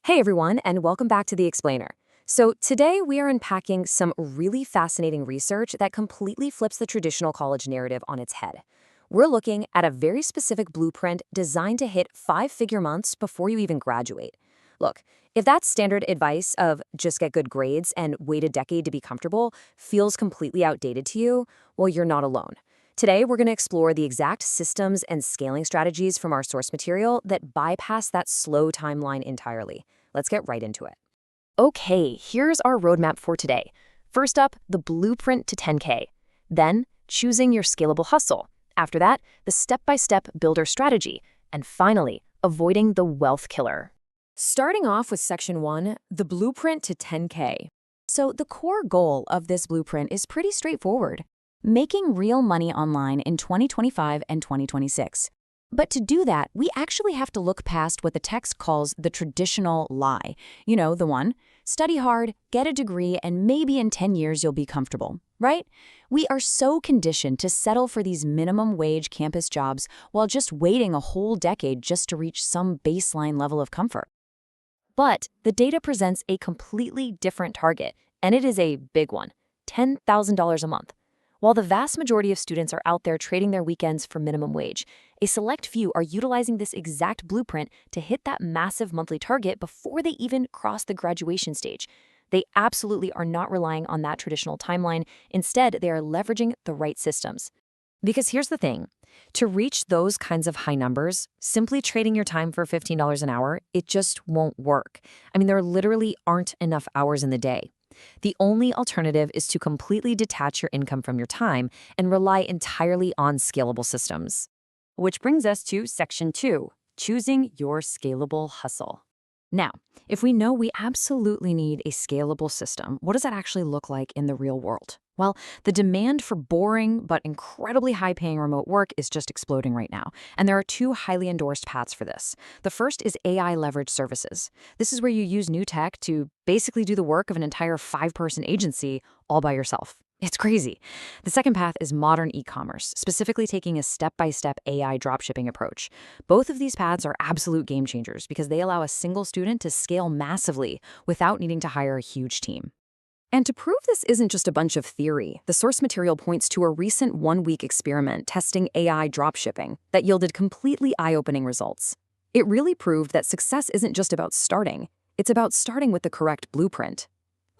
Hey everyone, and welcome back to The Explainer. So today we are unpacking some really fascinating research that completely flips the traditional college narrative on its head. We're looking at a very specific blueprint designed to hit five-figure months before you even graduate. Look, if that standard advice of just get good grades and wait a decade to be comfortable feels completely outdated to you, well, you're not alone. Today, we're going to explore the exact systems and scaling strategies from our source material that bypass that slow timeline entirely. Let's get right into it. Okay, here's our roadmap for today. First up, the blueprint to 10K. Then, choosing your scalable hustle. After that, the step-by-step builder strategy. And finally, avoiding the wealth killer. Starting off with Section 1, the blueprint to 10K. So the core goal of this blueprint is pretty straightforward. Making real money online in 2025 and 2026. But to do that, we actually have to look past what the text calls the traditional lie. You know, the one, study hard, get a degree, and maybe in 10 years you'll be comfortable, right? We are so conditioned to settle for these minimum wage campus jobs while just waiting a whole decade just to reach some baseline level of comfort. But the data presents a completely different target, and it is a big one, $10,000 a month. While the vast majority of students are out there trading their weekends for minimum wage, a select few are utilizing this exact blueprint to hit that massive monthly target before they even cross the graduation stage. They absolutely are not relying on that traditional timeline. Instead, they are leveraging the right systems. Because here's the thing, to reach those kinds of high numbers, simply trading your time for $15 an hour, it just won't work. I mean, there literally aren't enough hours in the day. The only alternative is to completely detach your income from your time and rely entirely on scalable systems. Which brings us to Section 2, choosing your scalable hustle. Now, if we know we absolutely need a scalable system, what does that actually look like in the real world? Well, the demand for boring but incredibly high-paying remote work is just exploding right now, and there are two highly endorsed paths for this. The first is AI-leveraged services. This is where you use new tech to basically do the work of an entire five-person agency all by yourself. It's crazy. The second path is modern e-commerce, specifically taking a step-by-step AI dropshipping approach. Both of these paths are absolute game changers because they allow a single student to scale massively without needing to hire a huge team. And to prove this isn't just a bunch of theory, the source material points to a recent one-week experiment testing AI dropshipping that yielded completely eye-opening results. It really proved that success isn't just about starting, it's about starting with the correct blueprint.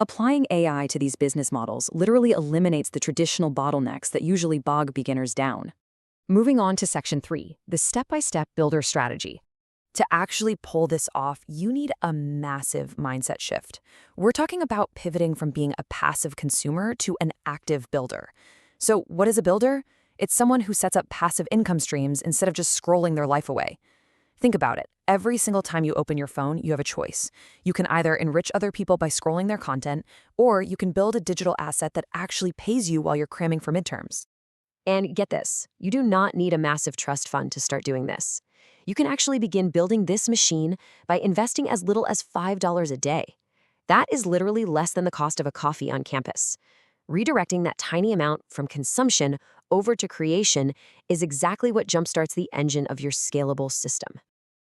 Applying AI to these business models literally eliminates the traditional bottlenecks that usually bog beginners down. Moving on to Section 3, the step-by-step builder strategy. To actually pull this off, you need a massive mindset shift. We're talking about pivoting from being a passive consumer to an active builder. So what is a builder? It's someone who sets up passive income streams instead of just scrolling their life away. Think about it. Every single time you open your phone, you have a choice. You can either enrich other people by scrolling their content, or you can build a digital asset that actually pays you while you're cramming for midterms. And get this, you do not need a massive trust fund to start doing this. You can actually begin building this machine by investing as little as $5 a day. That is literally less than the cost of a coffee on campus. Redirecting that tiny amount from consumption over to creation is exactly what jumpstarts the engine of your scalable system.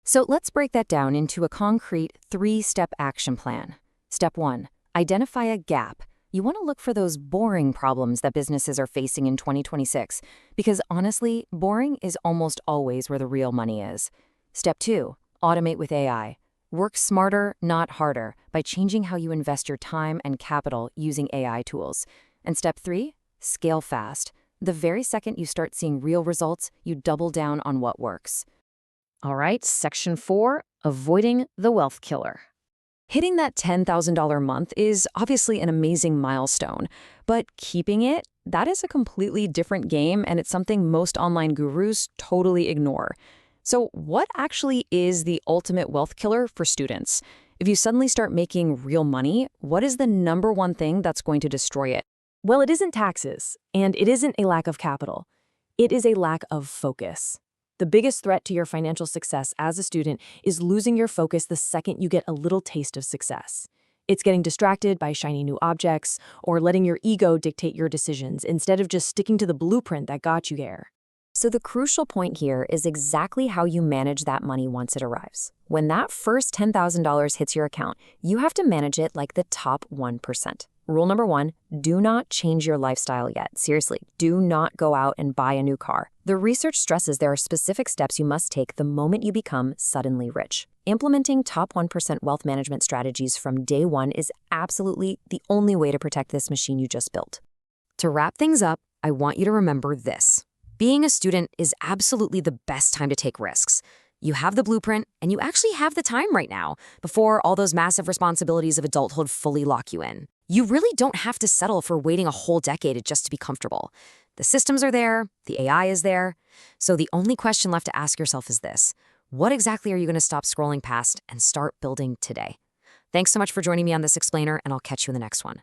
So let's break that down into a concrete three-step action plan. Step 1, identify a gap. You want to look for those boring problems that businesses are facing in 2026, because honestly, boring is almost always where the real money is. Step 2, automate with AI. Work smarter, not harder, by changing how you invest your time and capital using AI tools. And Step 3, scale fast. The very second you start seeing real results, you double down on what works. All right, Section 4, avoiding the wealth killer. Hitting that $10,000 a month is obviously an amazing milestone, but keeping it, that is a completely different game, and it's something most online gurus totally ignore. So what actually is the ultimate wealth killer for students? If you suddenly start making real money, what is the number one thing that's going to destroy it? Well, it isn't taxes, and it isn't a lack of capital. It is a lack of focus. The biggest threat to your financial success as a student is losing your focus the second you get a little taste of success. It's getting distracted by shiny new objects or letting your ego dictate your decisions instead of just sticking to the blueprint that got you there. So the crucial point here is exactly how you manage that money once it arrives. When that first $10,000 hits your account, you have to manage it like the top 1%. Rule number one, do not change your lifestyle yet. Seriously, do not go out and buy a new car. The research stresses there are specific steps you must take the moment you become suddenly rich. Implementing top 1% wealth management strategies from day one is absolutely the only way to protect this machine you just built. To wrap things up, I want you to remember this. Being a student is absolutely the best time to take risks. You have the blueprint, and you actually have the time right now before all those massive responsibilities of adulthood fully lock you in. You really don't have to settle for waiting a whole decade just to be comfortable. The systems are there, the AI is there. So the only question left to ask yourself is this: what exactly are you going to stop scrolling past and start building today? Thanks so much for joining me on this explainer, and I'll catch you in the next one.